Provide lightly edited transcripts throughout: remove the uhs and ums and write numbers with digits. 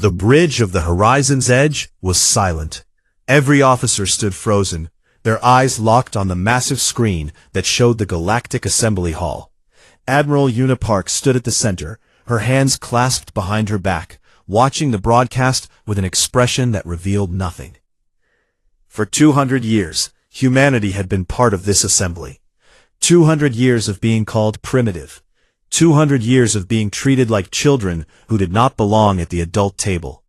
The bridge of the horizon's edge was silent. Every officer stood frozen, their eyes locked on the massive screen that showed the Galactic Assembly Hall. Admiral Una Park stood at the center, her hands clasped behind her back, watching the broadcast with an expression that revealed nothing. For 200 years, humanity had been part of this assembly. 200 years of being called primitive. 200 years of being treated like children who did not belong at the adult table.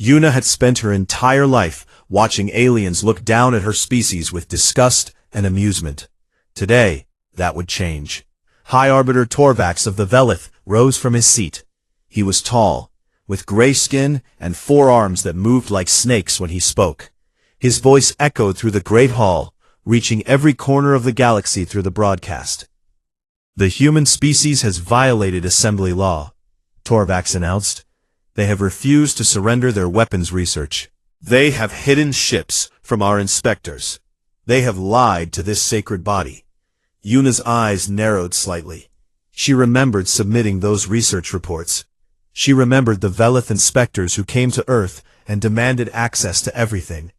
Una had spent her entire life watching aliens look down at her species with disgust and amusement. Today, that would change. High Arbiter Torvax of the Velith rose from his seat. He was tall, with gray skin and 4 arms that moved like snakes when he spoke. His voice echoed through the Great Hall, reaching every corner of the galaxy through the broadcast. "The human species has violated assembly law," Torvax announced. "They have refused to surrender their weapons research. They have hidden ships from our inspectors. They have lied to this sacred body." Una's eyes narrowed slightly. She remembered submitting those research reports. She remembered the Velith inspectors who came to Earth and demanded access to everything.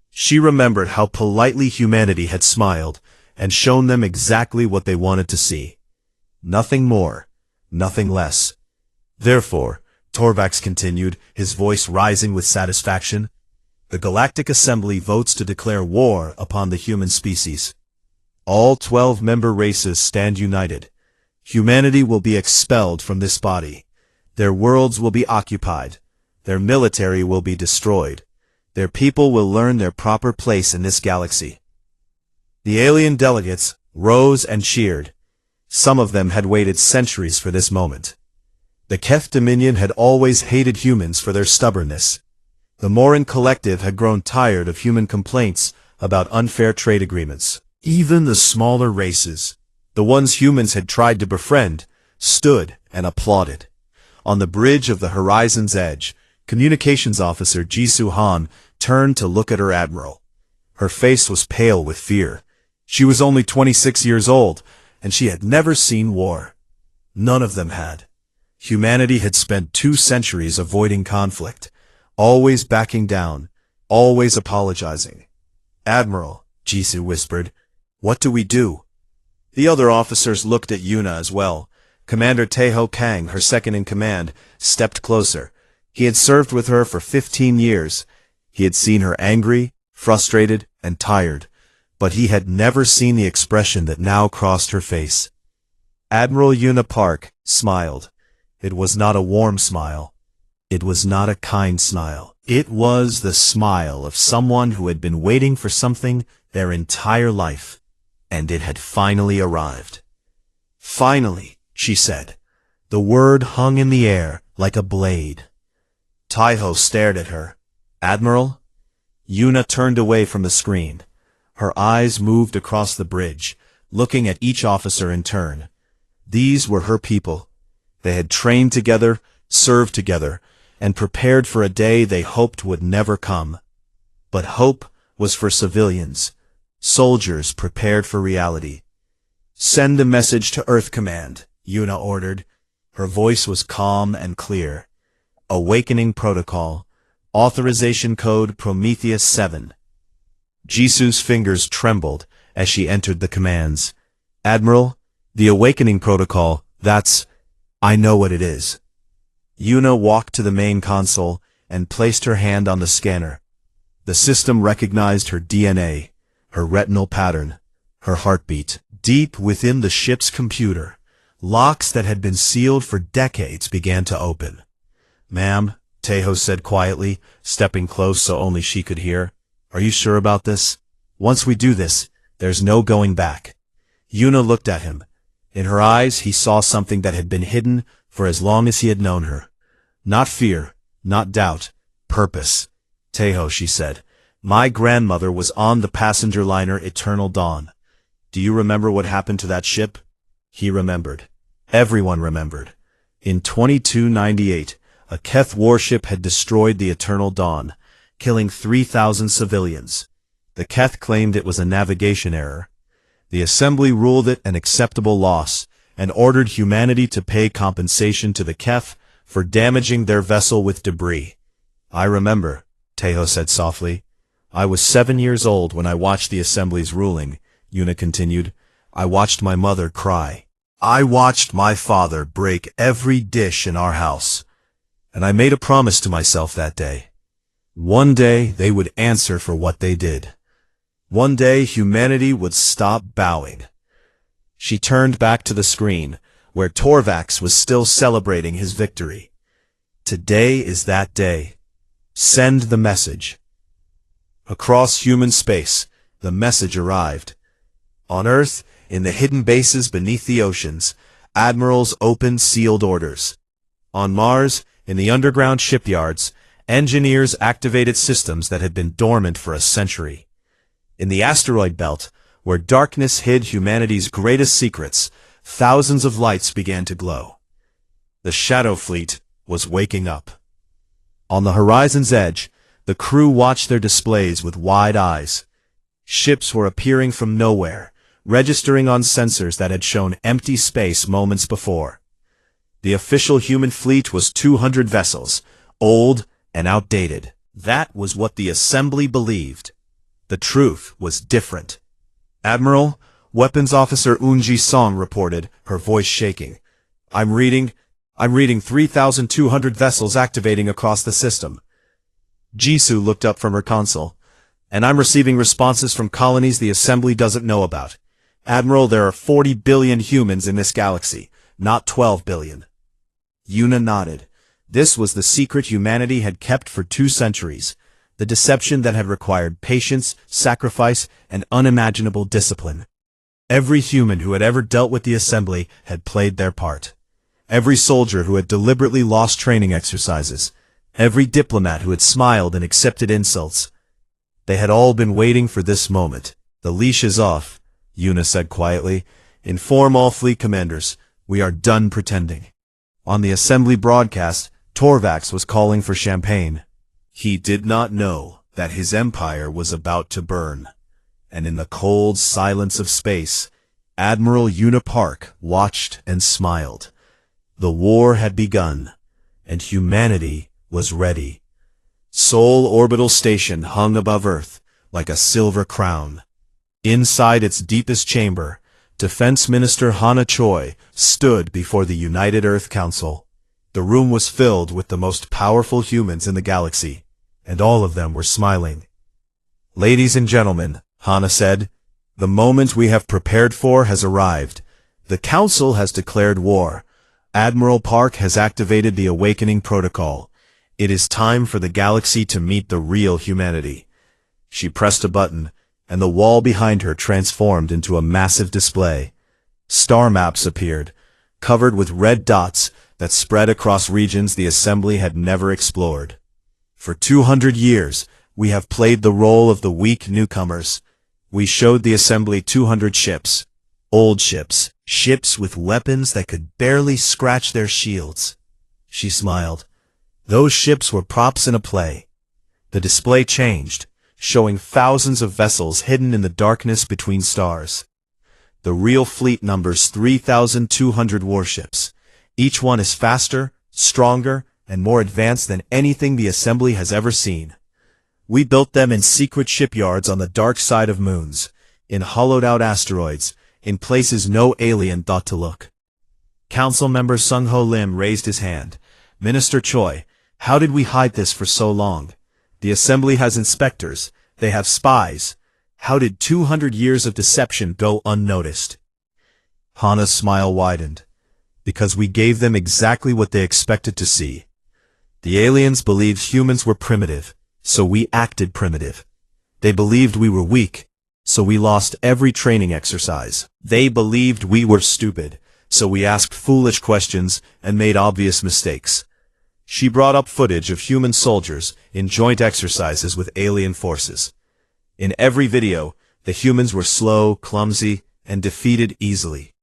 She remembered how politely humanity had smiled and shown them exactly what they wanted to see. Nothing more, nothing less. Therefore, Torvax continued, his voice rising with satisfaction, the Galactic Assembly votes to declare war upon the human species. All 12 member races stand united. Humanity will be expelled from this body. Their worlds will be occupied. Their military will be destroyed. Their people will learn their proper place in this galaxy. The alien delegates rose and cheered. Some of them had waited centuries for this moment. The Keth Dominion had always hated humans for their stubbornness. The Moran Collective had grown tired of human complaints about unfair trade agreements. Even the smaller races, the ones humans had tried to befriend, stood and applauded. On the bridge of the horizon's edge, Communications Officer Jisoo Han turned to look at her admiral. Her face was pale with fear. She was only 26 years old, and she had never seen war. None of them had. Humanity had spent 2 centuries avoiding conflict, always backing down, always apologizing. "Admiral," Jisoo whispered, "what do we do?" The other officers looked at Una as well. Commander Taeho Kang, her second-in-command, stepped closer. He had served with her for 15 years. He had seen her angry, frustrated, and tired, but he had never seen the expression that now crossed her face. Admiral Una Park smiled. It was not a warm smile. It was not a kind smile. It was the smile of someone who had been waiting for something their entire life, and it had finally arrived. "Finally," she said. The word hung in the air like a blade. Taeho stared at her. "Admiral?" Una turned away from the screen. Her eyes moved across the bridge, looking at each officer in turn. These were her people. They had trained together, served together, and prepared for a day they hoped would never come. But hope was for civilians, soldiers prepared for reality. "Send a message to Earth Command," Una ordered. Her voice was calm and clear. "Awakening Protocol. Authorization Code Prometheus 7. Jisoo's fingers trembled as she entered the commands. "Admiral, the Awakening Protocol, that's... I know what it is." Una walked to the main console and placed her hand on the scanner. The system recognized her DNA, her retinal pattern, her heartbeat. Deep within the ship's computer, locks that had been sealed for decades began to open. "Ma'am," Taeho said quietly, stepping close so only she could hear, "are you sure about this? Once we do this, there's no going back." Una looked at him. In her eyes he saw something that had been hidden for as long as he had known her. Not fear, not doubt, purpose. "Taeho," she said, "my grandmother was on the passenger liner Eternal Dawn. Do you remember what happened to that ship?" He remembered. Everyone remembered. In 2298, a Keth warship had destroyed the Eternal Dawn, killing 3,000 civilians. The Keth claimed it was a navigation error. The Assembly ruled it an acceptable loss and ordered humanity to pay compensation to the Keth for damaging their vessel with debris. I remember, Tejo said softly. I was 7 years old when I watched the Assembly's ruling, Yuna continued. I watched my mother cry. I watched my father break every dish in our house. And I made a promise to myself that day. One day they would answer for what they did. One day humanity would stop bowing. She turned back to the screen, where Torvax was still celebrating his victory. Today is that day. Send the message. Across human space, the message arrived. On Earth, in the hidden bases beneath the oceans, admirals opened sealed orders. On Mars, in the underground shipyards, engineers activated systems that had been dormant for a century. In the asteroid belt, where darkness hid humanity's greatest secrets, thousands of lights began to glow. The Shadow Fleet was waking up. On the horizon's edge, the crew watched their displays with wide eyes. Ships were appearing from nowhere, registering on sensors that had shown empty space moments before. The official human fleet was 200 vessels, old and outdated. That was what the Assembly believed. The truth was different. Admiral, Weapons Officer Unji Song reported, her voice shaking. I'm reading 3,200 vessels activating across the system. Jisoo looked up from her console. And I'm receiving responses from colonies the Assembly doesn't know about. Admiral, there are 40 billion humans in this galaxy, not 12 billion. Yuna nodded. This was the secret humanity had kept for 2 centuries, the deception that had required patience, sacrifice, and unimaginable discipline. Every human who had ever dealt with the Assembly had played their part. Every soldier who had deliberately lost training exercises, every diplomat who had smiled and accepted insults. They had all been waiting for this moment. The leash is off, Yuna said quietly. Inform all fleet commanders. We are done pretending. On the Assembly broadcast, Torvax was calling for champagne. He did not know that his empire was about to burn. And in the cold silence of space, Admiral Yuna Park watched and smiled. The war had begun, and humanity was ready. Seoul Orbital Station hung above Earth like a silver crown. Inside its deepest chamber, Defense Minister Hana Choi stood before the United Earth Council. The room was filled with the most powerful humans in the galaxy, and all of them were smiling. Ladies and gentlemen, Hana said, the moment we have prepared for has arrived. The Council has declared war. Admiral Park has activated the Awakening Protocol. It is time for the galaxy to meet the real humanity. She pressed a button, and the wall behind her transformed into a massive display. Star maps appeared, covered with red dots that spread across regions the Assembly had never explored. For 200 years, we have played the role of the weak newcomers. We showed the Assembly 200 ships. Old ships. Ships with weapons that could barely scratch their shields. She smiled. Those ships were props in a play. The display changed, showing thousands of vessels hidden in the darkness between stars. The real fleet numbers 3,200 warships. Each one is faster, stronger, and more advanced than anything the Assembly has ever seen. We built them in secret shipyards on the dark side of moons, in hollowed-out asteroids, in places no alien thought to look. Council member Sung-Ho Lim raised his hand. Minister Choi, how did we hide this for so long? The Assembly has inspectors. They have spies. How did 200 years of deception go unnoticed? Hana's smile widened. Because we gave them exactly what they expected to see. The aliens believed humans were primitive, so we acted primitive. They believed we were weak, so we lost every training exercise. They believed we were stupid, so we asked foolish questions and made obvious mistakes. She brought up footage of human soldiers in joint exercises with alien forces. In every video, the humans were slow, clumsy, and defeated easily.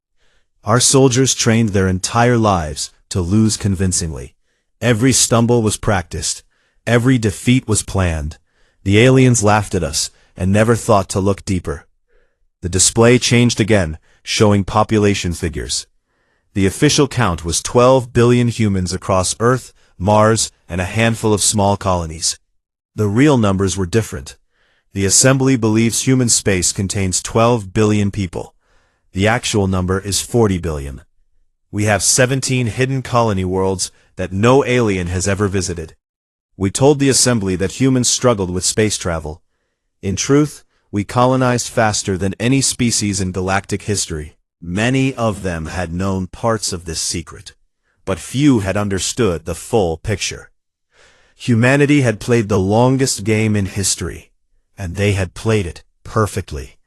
Our soldiers trained their entire lives to lose convincingly. Every stumble was practiced. Every defeat was planned. The aliens laughed at us and never thought to look deeper. The display changed again, showing population figures. The official count was 12 billion humans across Earth, Mars, and a handful of small colonies. The real numbers were different. The Assembly believes human space contains 12 billion people. The actual number is 40 billion. We have 17 hidden colony worlds that no alien has ever visited. We told the Assembly that humans struggled with space travel. In truth, we colonized faster than any species in galactic history. Many of them had known parts of this secret, but few had understood the full picture. Humanity had played the longest game in history, and they had played it perfectly.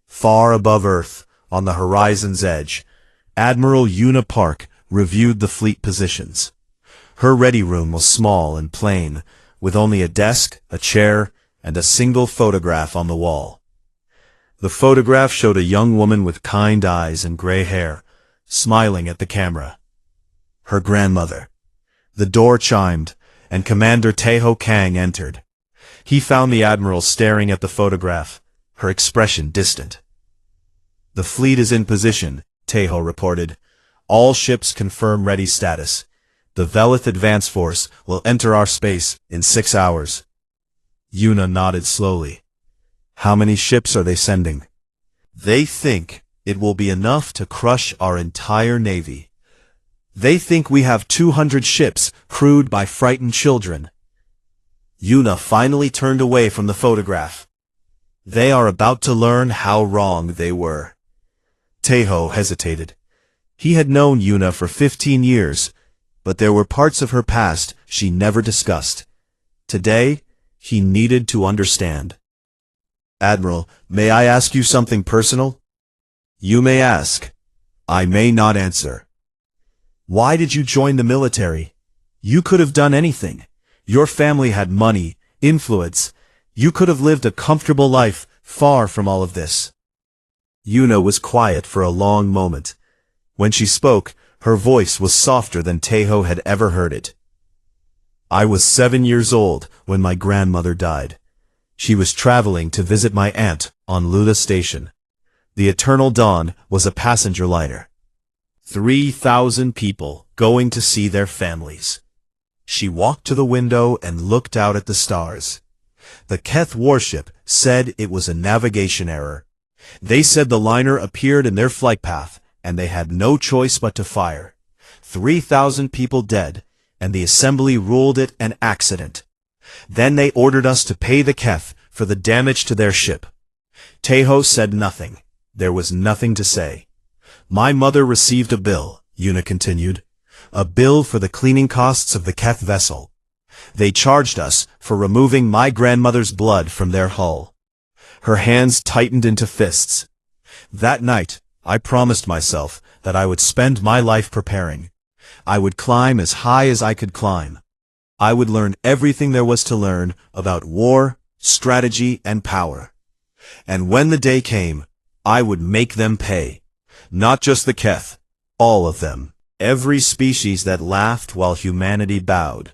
Far above Earth, on the horizon's edge, Admiral Una Park reviewed the fleet positions. Her ready room was small and plain, with only a desk, a chair, and a single photograph on the wall. The photograph showed a young woman with kind eyes and gray hair, smiling at the camera. Her grandmother. The door chimed, and Commander Taeho Kang entered. He found the Admiral staring at the photograph, her expression distant. "The fleet is in position," Taeho reported. "All ships confirm ready status. The Velith Advance Force will enter our space in 6 hours. Una nodded slowly. "How many ships are they sending?" "They think it will be enough to crush our entire navy. They think we have 200 ships crewed by frightened children." Una finally turned away from the photograph. They are about to learn how wrong they were. Taeho hesitated. He had known Una for 15 years, but there were parts of her past she never discussed. Today, he needed to understand. "Admiral, may I ask you something personal?" "You may ask. I may not answer." "Why did you join the military? You could have done anything. Your family had money, influence. You could have lived a comfortable life far from all of this." Una was quiet for a long moment. When she spoke, her voice was softer than Taeho had ever heard it. "I was 7 years old when my grandmother died. She was traveling to visit my aunt on Lula Station. The Eternal Dawn was a passenger liner. 3,000 people going to see their families. She walked to the window and looked out at the stars. The Keth warship said it was a navigation error. They said the liner appeared in their flight path, and they had no choice but to fire. 3,000 people dead, and the Assembly ruled it an accident. Then they ordered us to pay the Keth for the damage to their ship." Taeho said nothing. There was nothing to say. "My mother received a bill," Una continued. "A bill for the cleaning costs of the Keth vessel. They charged us for removing my grandmother's blood from their hull." Her hands tightened into fists. "That night, I promised myself that I would spend my life preparing. I would climb as high as I could climb. I would learn everything there was to learn about war, strategy, and power. And when the day came, I would make them pay. Not just the Keth, all of them. Every species that laughed while humanity bowed."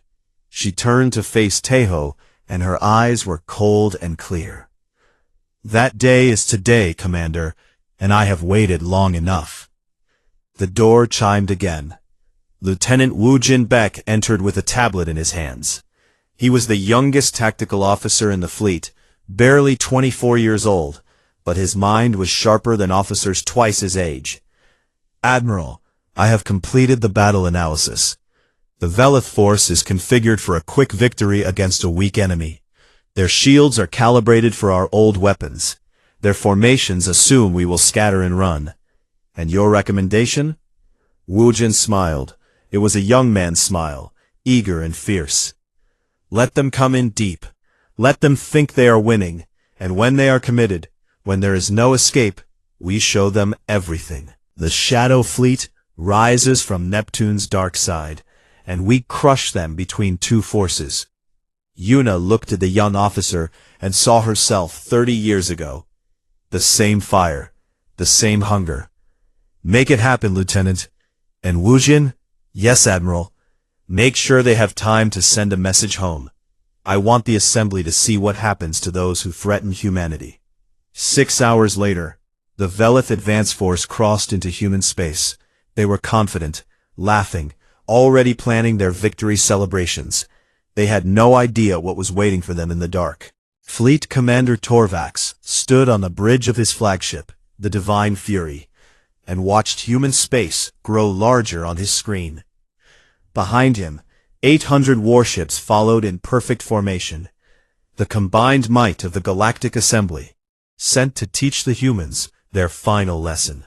She turned to face Taeho, and her eyes were cold and clear. "That day is today, Commander, and I have waited long enough." The door chimed again. Lieutenant Woo Jin Baek entered with a tablet in his hands. He was the youngest tactical officer in the fleet, barely 24 years old, but his mind was sharper than officers twice his age. "Admiral, I have completed the battle analysis. The Velith force is configured for a quick victory against a weak enemy. Their shields are calibrated for our old weapons. Their formations assume we will scatter and run. And your recommendation?" Woo Jin smiled. It was a young man's smile, eager and fierce. "Let them come in deep. Let them think they are winning. And when they are committed, when there is no escape, we show them everything. The Shadow Fleet rises from Neptune's dark side, and we crush them between two forces." Una looked at the young officer and saw herself 30 years ago. The same fire, the same hunger. "Make it happen, Lieutenant. And Woo Jin?" "Yes, Admiral. Make sure they have time to send a message home. I want the Assembly to see what happens to those who threaten humanity." 6 hours later, the Velith Advance Force crossed into human space. They were confident, laughing, already planning their victory celebrations. They had no idea what was waiting for them in the dark. Fleet Commander Torvax stood on the bridge of his flagship, the Divine Fury, and watched human space grow larger on his screen. Behind him, 800 warships followed in perfect formation, the combined might of the Galactic Assembly, sent to teach the humans their final lesson.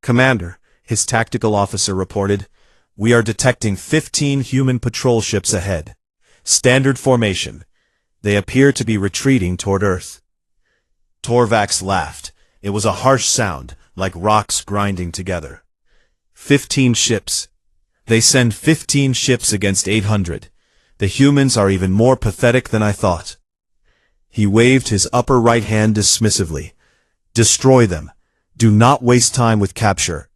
"Commander," his tactical officer reported, "we are detecting 15 human patrol ships ahead. Standard formation. They appear to be retreating toward Earth." Torvax laughed. It was a harsh sound, like rocks grinding together. 15 ships. They send 15 ships against 800. The humans are even more pathetic than I thought. He waved his upper right hand dismissively. "Destroy them. Do not waste time with capture.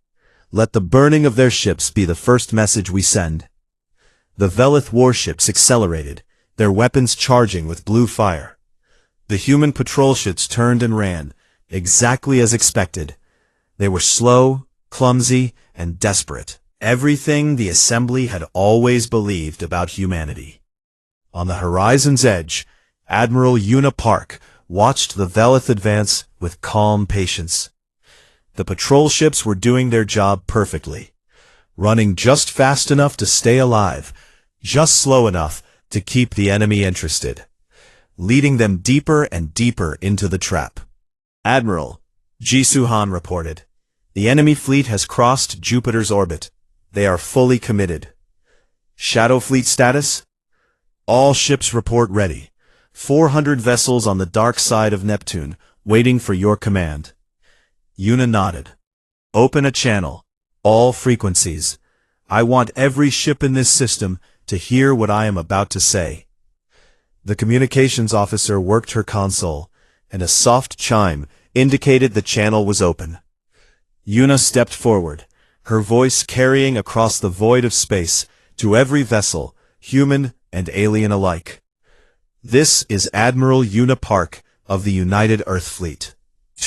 Let the burning of their ships be the first message we send." The Velith warships accelerated, their weapons charging with blue fire. The human patrol ships turned and ran, exactly as expected. They were slow, clumsy, and desperate. Everything the Assembly had always believed about humanity. On the horizon's edge, Admiral Una Park watched the Velith advance with calm patience. The patrol ships were doing their job perfectly, running just fast enough to stay alive, just slow enough to keep the enemy interested, leading them deeper and deeper into the trap. "Admiral," Jisuhan reported, "the enemy fleet has crossed Jupiter's orbit. They are fully committed." "Shadow Fleet status?" "All ships report ready. 400 vessels on the dark side of Neptune, waiting for your command." Una nodded. "Open a channel. All frequencies. I want every ship in this system to hear what I am about to say." The communications officer worked her console, and a soft chime indicated the channel was open. Una stepped forward, her voice carrying across the void of space to every vessel, human and alien alike. "This is Admiral Una Park of the United Earth Fleet.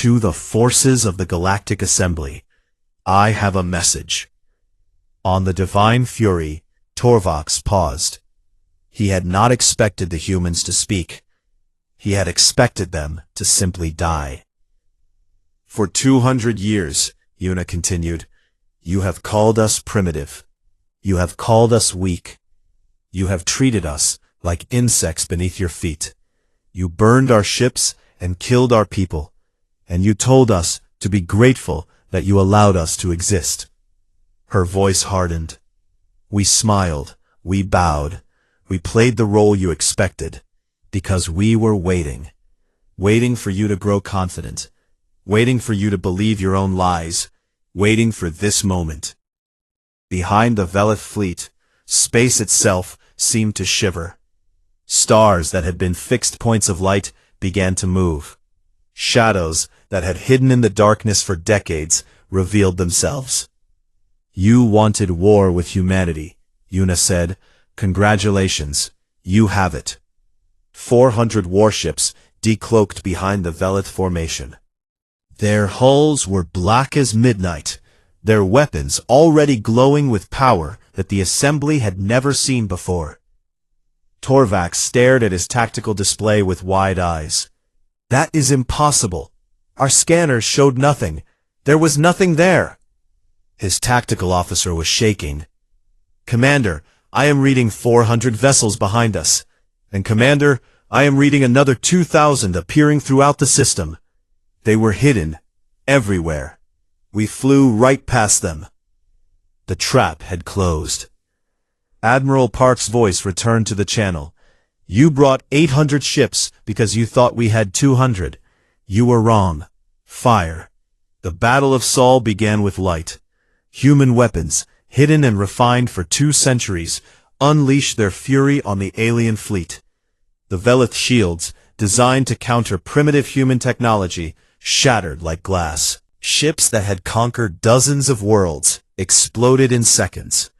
To the forces of the Galactic Assembly, I have a message." On the Divine Fury, Torvax paused. He had not expected the humans to speak. He had expected them to simply die. "For 200 years, Una continued, you have called us primitive. You have called us weak. You have treated us like insects beneath your feet. You burned our ships and killed our people, and you told us to be grateful that you allowed us to exist." Her voice hardened. "We smiled, we bowed, we played the role you expected, because we were waiting. Waiting for you to grow confident, waiting for you to believe your own lies, waiting for this moment." Behind the Velith fleet, space itself seemed to shiver. Stars that had been fixed points of light began to move. Shadows that had hidden in the darkness for decades revealed themselves. "You wanted war with humanity," Una said. "Congratulations, you have it." 400 warships decloaked behind the Velith formation. Their hulls were black as midnight, their weapons already glowing with power that the Assembly had never seen before. Torvax stared at his tactical display with wide eyes. "That is impossible. Our scanners showed nothing. There was nothing there." His tactical officer was shaking. "Commander, I am reading 400 vessels behind us. And Commander, I am reading another 2,000 appearing throughout the system. They were hidden, everywhere. We flew right past them." The trap had closed. Admiral Park's voice returned to the channel. "You brought 800 ships because you thought we had 200. You were wrong. Fire." The Battle of Sol began with light. Human weapons, hidden and refined for 2 centuries, unleashed their fury on the alien fleet. The Velith shields, designed to counter primitive human technology, shattered like glass. Ships that had conquered dozens of worlds exploded in seconds.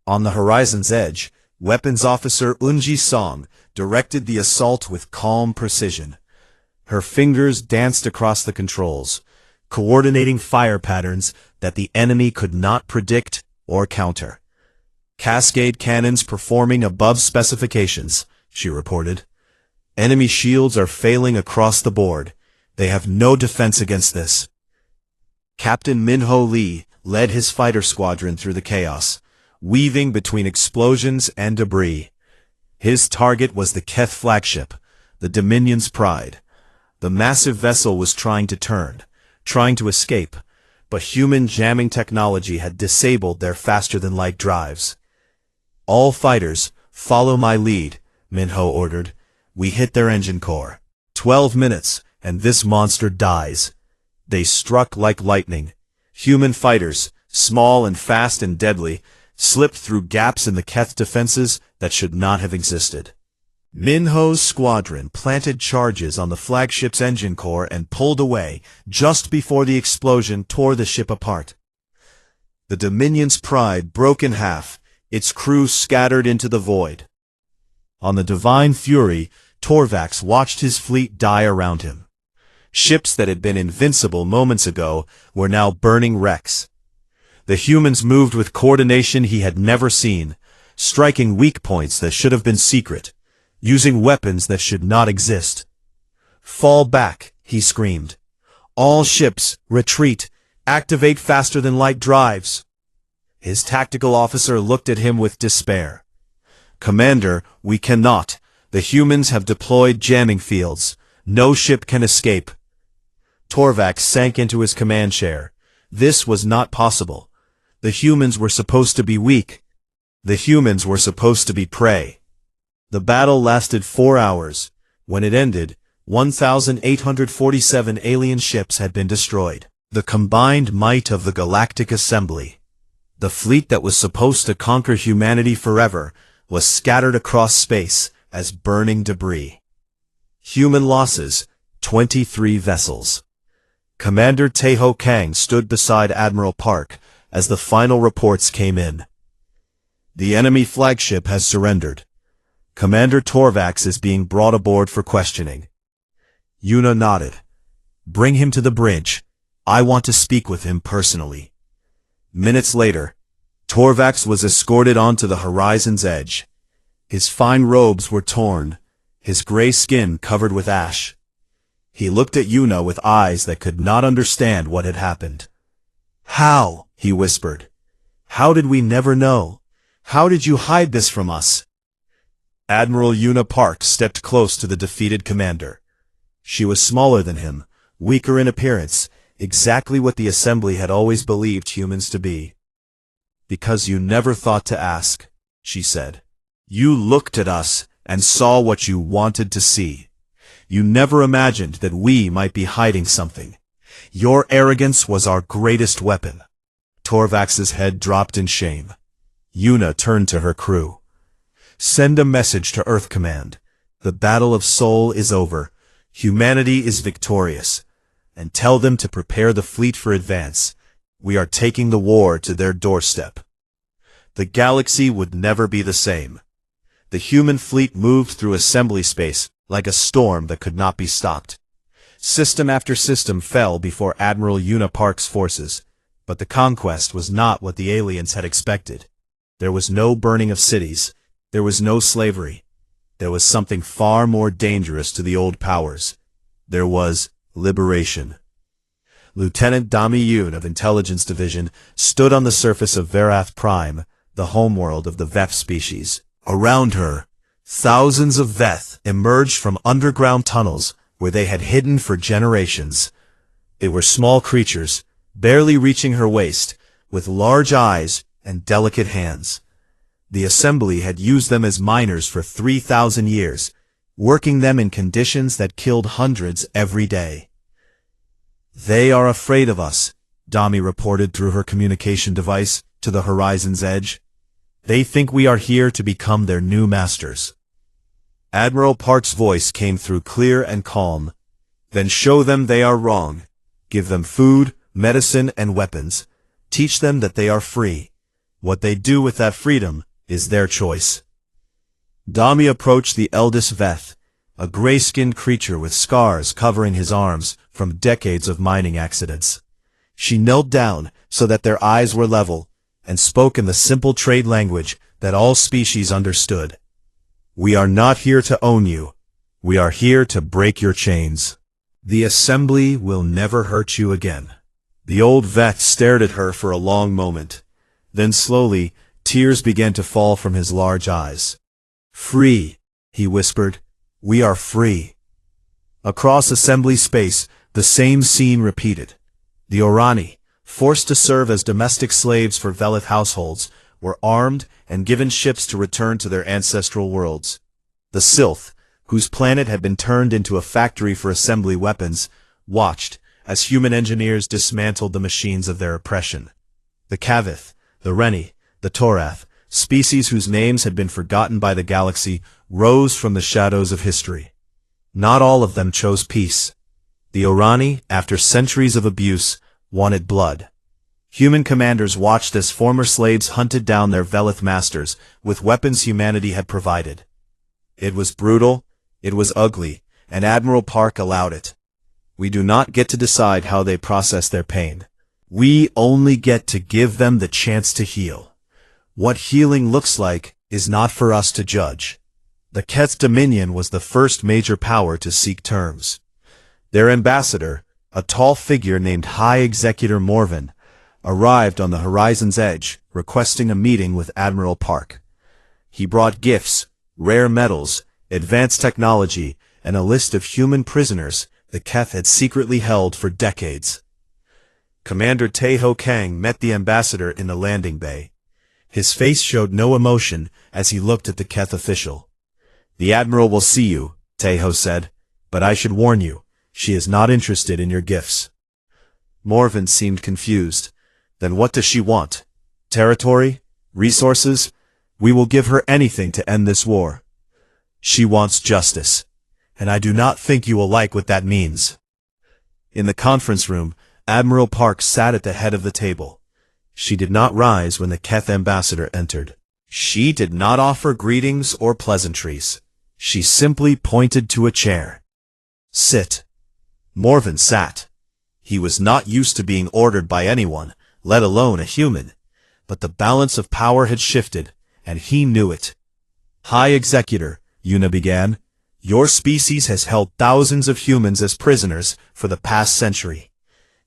On the horizon's edge, Weapons Officer Unji Song directed the assault with calm precision. Her fingers danced across the controls, coordinating fire patterns that the enemy could not predict or counter. Cascade cannons performing above specifications, she reported. Enemy shields are failing across the board. They have no defense against this. Captain Minho Lee led his fighter squadron through the chaos, weaving between explosions and debris. His target was the Keth flagship, the Dominion's pride. The massive vessel was trying to turn, trying to escape, but human jamming technology had disabled their faster-than-light drives. All fighters, follow my lead, Minho ordered. We hit their engine core. 12 minutes, and this monster dies. They struck like lightning. Human fighters, small and fast and deadly, slipped through gaps in the Keth defenses that should not have existed. Minho's squadron planted charges on the flagship's engine core and pulled away just before the explosion tore the ship apart. The Dominion's pride broke in half, its crew scattered into the void. On the Divine Fury, Torvax watched his fleet die around him. Ships that had been invincible moments ago were now burning wrecks. The humans moved with coordination he had never seen, striking weak points that should have been secret, using weapons that should not exist. Fall back, he screamed. All ships, retreat, activate faster-than-light drives. His tactical officer looked at him with despair. Commander, we cannot. The humans have deployed jamming fields. No ship can escape. Torvax sank into his command chair. This was not possible. The humans were supposed to be weak. The humans were supposed to be prey. The battle lasted 4 hours. When it ended, 1,847 alien ships had been destroyed. The combined might of the Galactic Assembly, the fleet that was supposed to conquer humanity forever, was scattered across space as burning debris. Human losses, 23 vessels. Commander Taeho Kang stood beside Admiral Park as the final reports came in. The enemy flagship has surrendered. Commander Torvax is being brought aboard for questioning. Yuna nodded. Bring him to the bridge. I want to speak with him personally. Minutes later, Torvax was escorted onto the horizon's edge. His fine robes were torn, his gray skin covered with ash. He looked at Yuna with eyes that could not understand what had happened. How? He whispered. How did we never know? How did you hide this from us? Admiral Yuna Park stepped close to the defeated commander. She was smaller than him, weaker in appearance, exactly what the Assembly had always believed humans to be. Because you never thought to ask, she said. You looked at us and saw what you wanted to see. You never imagined that we might be hiding something. Your arrogance was our greatest weapon. Torvax's head dropped in shame. Yuna turned to her crew. Send a message to Earth Command. The battle of Seoul is over. Humanity is victorious. And tell them to prepare the fleet for advance. We are taking the war to their doorstep. The galaxy would never be the same. The human fleet moved through assembly space like a storm that could not be stopped. System after system fell before Admiral Yuna Park's forces, but the conquest was not what the aliens had expected. There was no burning of cities. There was no slavery. There was something far more dangerous to the old powers. There was liberation. Lieutenant Dami Yoon of Intelligence Division stood on the surface of Verath Prime, the homeworld of the Veth species. Around her, thousands of Veth emerged from underground tunnels where they had hidden for generations. They were small creatures, barely reaching her waist, with large eyes and delicate hands. The Assembly had used them as miners for 3,000 years, working them in conditions that killed hundreds every day. They are afraid of us, Dami reported through her communication device to the horizon's edge. They think we are here to become their new masters. Admiral Park's voice came through clear and calm. Then show them they are wrong. Give them food, medicine, and weapons. Teach them that they are free. What they do with that freedom is their choice. Dami approached the eldest Veth, a gray-skinned creature with scars covering his arms from decades of mining accidents. She knelt down so that their eyes were level, and spoke in the simple trade language that all species understood. "We are not here to own you. We are here to break your chains. The assembly will never hurt you again." The old vet stared at her for a long moment. Then slowly, tears began to fall from his large eyes. "Free," he whispered. "We are free." Across assembly space, the same scene repeated. The Orani, forced to serve as domestic slaves for Velith households, were armed and given ships to return to their ancestral worlds. The Sylph, whose planet had been turned into a factory for assembly weapons, watched as human engineers dismantled the machines of their oppression. The Kavith, the Reni, the Torath, species whose names had been forgotten by the galaxy, rose from the shadows of history. Not all of them chose peace. The Orani, after centuries of abuse, wanted blood. Human commanders watched as former slaves hunted down their Velith masters with weapons humanity had provided. It was brutal, it was ugly, and Admiral Park allowed it. We do not get to decide how they process their pain. We only get to give them the chance to heal. What healing looks like is not for us to judge. The Keth Dominion was the first major power to seek terms. Their ambassador, a tall figure named High Executor Morven, arrived on the horizon's edge, requesting a meeting with Admiral Park. He brought gifts, rare metals, advanced technology, and a list of human prisoners the Keth had secretly held for decades. Commander Taeho Kang met the ambassador in the landing bay. His face showed no emotion as he looked at the Keth official. "The Admiral will see you," Taeho said, "but I should warn you, she is not interested in your gifts." Morven seemed confused. "Then what does she want? Territory? Resources? We will give her anything to end this war." "She wants justice. And I do not think you will like what that means." In the conference room, Admiral Park sat at the head of the table. She did not rise when the Keth ambassador entered. She did not offer greetings or pleasantries. She simply pointed to a chair. "Sit." Morven sat. He was not used to being ordered by anyone, let alone a human. But the balance of power had shifted, and he knew it. "High Executor," Yuna began, "your species has held thousands of humans as prisoners for the past century.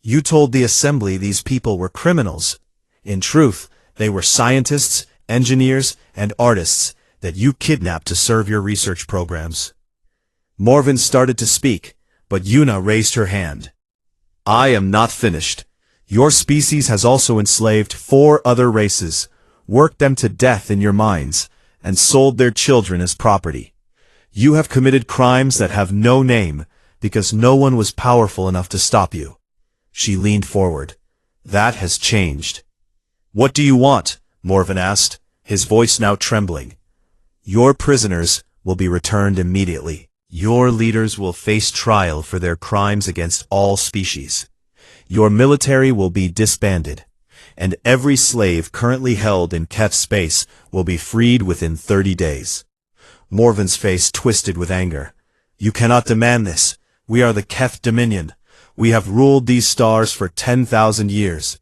You told the Assembly these people were criminals. In truth, they were scientists, engineers, and artists that you kidnapped to serve your research programs." Morven started to speak, but Yuna raised her hand. "I am not finished. Your species has also enslaved 4 other races, worked them to death in your mines, and sold their children as property. You have committed crimes that have no name, because no one was powerful enough to stop you." She leaned forward. "That has changed." "What do you want?" Morven asked, his voice now trembling. "Your prisoners will be returned immediately. Your leaders will face trial for their crimes against all species. Your military will be disbanded, and every slave currently held in Keth space will be freed within 30 days. Morven's face twisted with anger. "You cannot demand this. We are the Keth Dominion. We have ruled these stars for 10,000 years.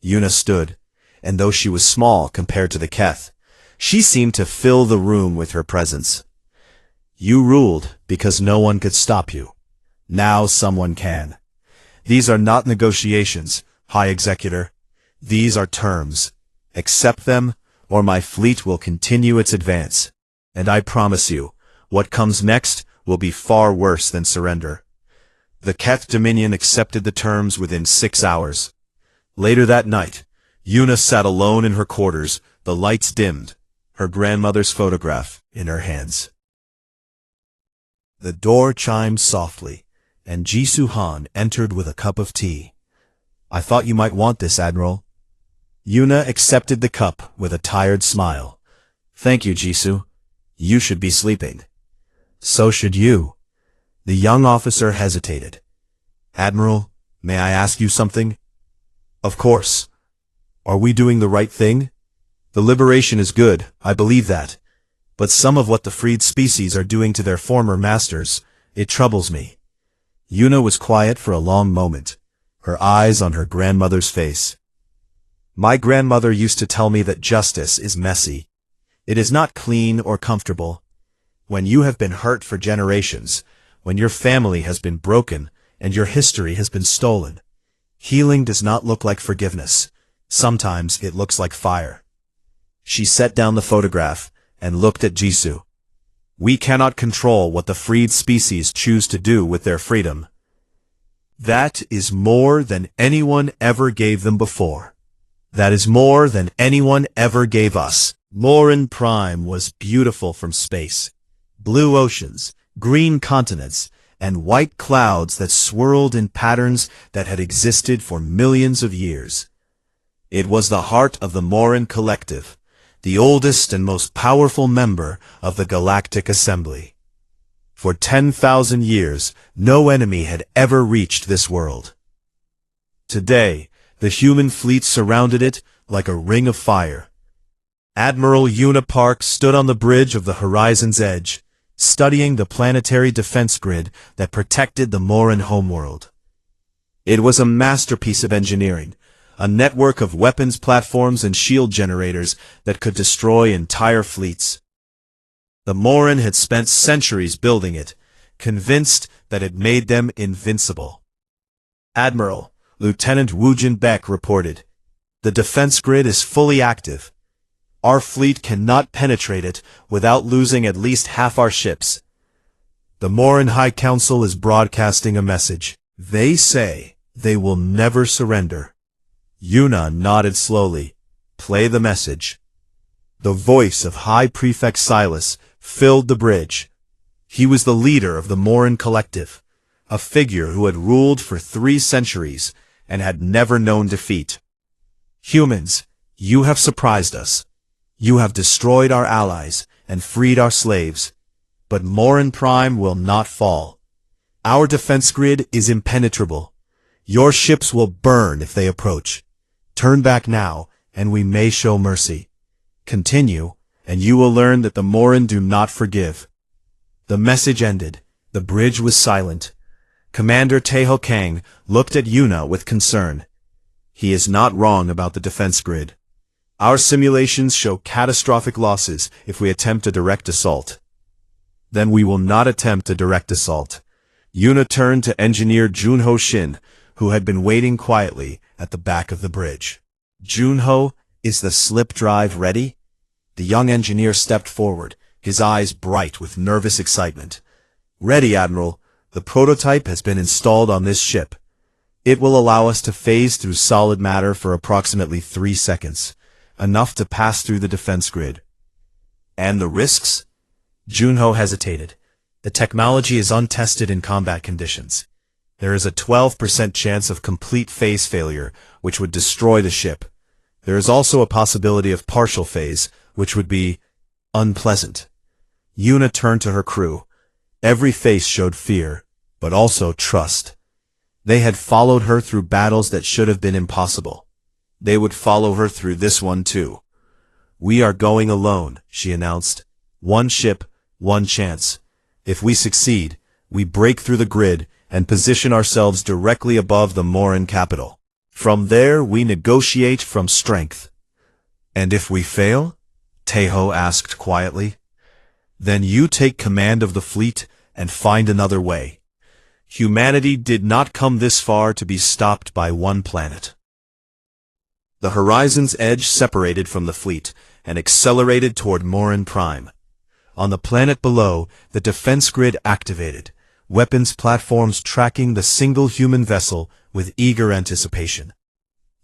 Yuna stood, and though she was small compared to the Keth, she seemed to fill the room with her presence. "You ruled because no one could stop you. Now someone can. These are not negotiations, High Executor. These are terms. Accept them, or my fleet will continue its advance. And I promise you, what comes next will be far worse than surrender." The Keth Dominion accepted the terms within 6 hours. Later that night, Yuna sat alone in her quarters, the lights dimmed, her grandmother's photograph in her hands. The door chimed softly, and Jisoo Han entered with a cup of tea. "I thought you might want this, Admiral." Yuna accepted the cup with a tired smile. "Thank you, Jisoo. You should be sleeping." "So should you." The young officer hesitated. "Admiral, may I ask you something?" "Of course. Are we doing the right thing? The liberation is good, I believe that. But some of what the freed species are doing to their former masters, it troubles me." Yuna was quiet for a long moment, her eyes on her grandmother's face. My grandmother used to tell me that justice is messy. It is not clean or comfortable. When you have been hurt for generations, when your family has been broken and your history has been stolen, healing does not look like forgiveness. Sometimes it looks like fire. She set down the photograph and looked at Jisoo. We cannot control what the freed species choose to do with their freedom. That is more than anyone ever gave them before. That is more than anyone ever gave us. Morin Prime was beautiful from space. Blue oceans, green continents, and white clouds that swirled in patterns that had existed for millions of years. It was the heart of the Morin Collective, the oldest and most powerful member of the Galactic Assembly. For 10,000 years, no enemy had ever reached this world. Today, the human fleet surrounded it like a ring of fire. Admiral Una Park stood on the bridge of the horizon's edge, studying the planetary defense grid that protected the Morin homeworld. It was a masterpiece of engineering, a network of weapons platforms and shield generators that could destroy entire fleets. The Morin had spent centuries building it, convinced that it made them invincible. Admiral, Lieutenant Woojin Beck reported, the defense grid is fully active. Our fleet cannot penetrate it without losing at least half our ships. The Morin High Council is broadcasting a message. They say they will never surrender. Una nodded slowly. Play the message. The voice of High Prefect Silas filled the bridge. He was the leader of the Morin Collective, a figure who had ruled for 3 centuries and had never known defeat. Humans, you have surprised us. You have destroyed our allies and freed our slaves. But Morin Prime will not fall. Our defense grid is impenetrable. Your ships will burn if they approach. Turn back now, and we may show mercy. Continue, and you will learn that the Morin do not forgive. The message ended. The bridge was silent. Commander Taeho Kang looked at Una with concern. He is not wrong about the defense grid. Our simulations show catastrophic losses if we attempt a direct assault. Then we will not attempt a direct assault. Una turned to Engineer Junho Shin, who had been waiting quietly at the back of the bridge. Junho, is the slip drive ready? The young engineer stepped forward, his eyes bright with nervous excitement. Ready, Admiral. The prototype has been installed on this ship. It will allow us to phase through solid matter for approximately 3 seconds, enough to pass through the defense grid. And the risks? Junho hesitated. The technology is untested in combat conditions. There is a 12% chance of complete phase failure, which would destroy the ship. There is also a possibility of partial phase, which would be unpleasant. Una turned to her crew. Every face showed fear, but also trust. They had followed her through battles that should have been impossible. They would follow her through this one too. We are going alone, she announced. 1 ship, 1 chance. If we succeed, we break through the grid and position ourselves directly above the Morin capital. From there, we negotiate from strength. And if we fail? Taeho asked quietly. Then you take command of the fleet and find another way. Humanity did not come this far to be stopped by one planet. The horizon's edge separated from the fleet and accelerated toward Morin Prime. On the planet below, the defense grid activated, weapons platforms tracking the single human vessel with eager anticipation.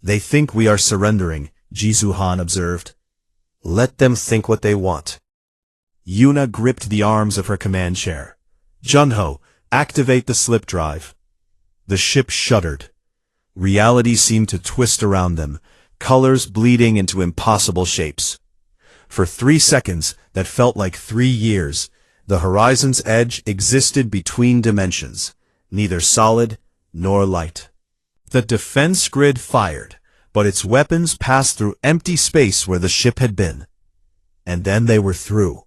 They think we are surrendering, Jisoo Han observed. Let them think what they want. Una gripped the arms of her command chair. Junho, activate the slip drive. The ship shuddered. Reality seemed to twist around them, colors bleeding into impossible shapes. For 3 seconds that felt like 3 years, the horizon's edge existed between dimensions, neither solid nor light. The defense grid fired, but its weapons passed through empty space where the ship had been. And then they were through.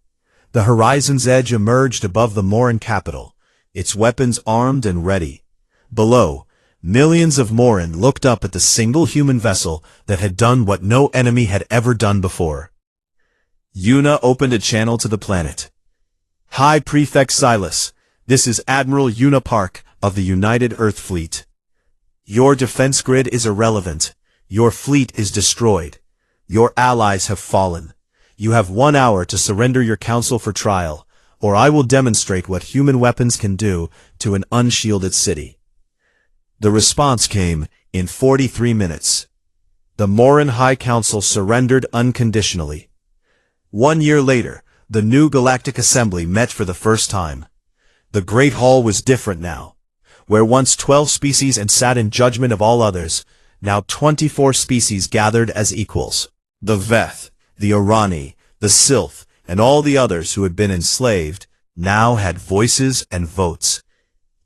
The horizon's edge emerged above the Morin capital, its weapons armed and ready. Below, millions of Morin looked up at the single human vessel that had done what no enemy had ever done before. Yuna opened a channel to the planet. High Prefect Silas, this is Admiral Yuna Park of the United Earth Fleet. Your defense grid is irrelevant. Your fleet is destroyed. Your allies have fallen. You have 1 hour to surrender your council for trial, or I will demonstrate what human weapons can do to an unshielded city. The response came in 43 minutes. The Morin High Council surrendered unconditionally. 1 year later, the new Galactic Assembly met for the first time. The Great Hall was different now. Where once 12 species and sat in judgment of all others, now 24 species gathered as equals. The Veth, the Irani, the Sylph, and all the others who had been enslaved, now had voices and votes.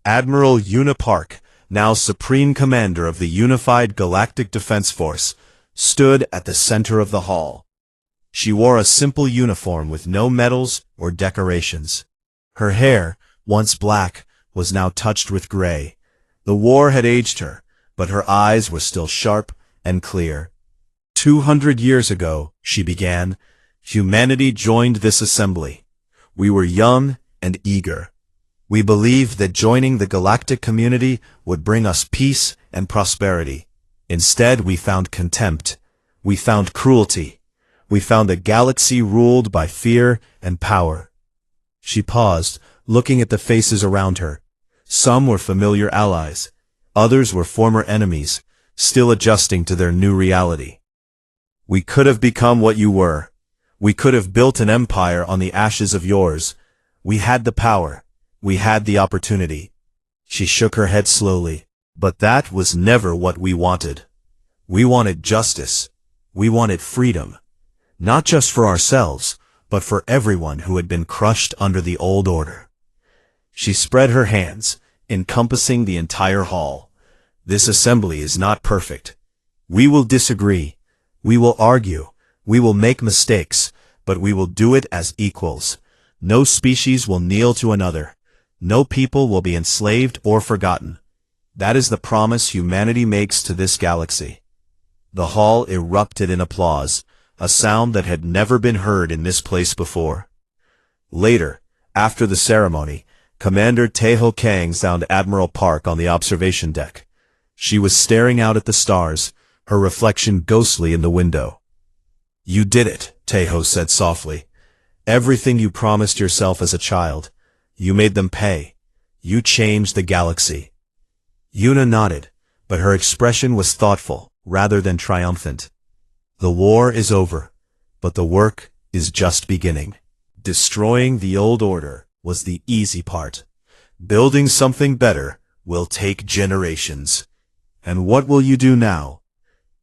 Admiral Yuna Park, now Supreme Commander of the Unified Galactic Defense Force, stood at the center of the hall. She wore a simple uniform with no medals or decorations. Her hair, once black, was now touched with gray. The war had aged her, but her eyes were still sharp and clear. 200 years ago, she began, humanity joined this assembly. We were young and eager. We believed that joining the galactic community would bring us peace and prosperity. Instead, we found contempt. We found cruelty. We found a galaxy ruled by fear and power. She paused, looking at the faces around her. Some were familiar allies. Others were former enemies, still adjusting to their new reality. We could have become what you were. We could have built an empire on the ashes of yours. We had the power. We had the opportunity. She shook her head slowly. But that was never what we wanted. We wanted justice. We wanted freedom. Not just for ourselves, but for everyone who had been crushed under the old order. She spread her hands, encompassing the entire hall. This assembly is not perfect. We will disagree. We will argue. We will make mistakes, but we will do it as equals. No species will kneel to another. No people will be enslaved or forgotten. That is the promise humanity makes to this galaxy. The hall erupted in applause, a sound that had never been heard in this place before. Later, after the ceremony, Commander Teho Kang found Admiral Park on the observation deck. She was staring out at the stars, her reflection ghostly in the window. You did it, Teho said softly. Everything you promised yourself as a child. You made them pay. You changed the galaxy. Yuna nodded, but her expression was thoughtful, rather than triumphant. The war is over, but the work is just beginning. Destroying the old order was the easy part. Building something better will take generations. And what will you do now?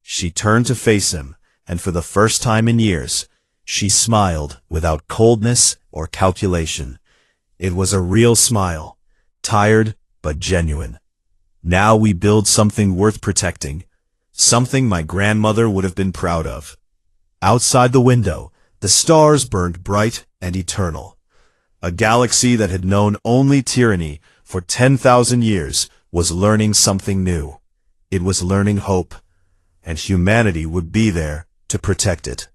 She turned to face him, and for the first time in years, she smiled without coldness or calculation. It was a real smile, tired but genuine. Now we build something worth protecting, something my grandmother would have been proud of. Outside the window, the stars burned bright and eternal. A galaxy that had known only tyranny for 10,000 years was learning something new. It was learning hope, and humanity would be there to protect it.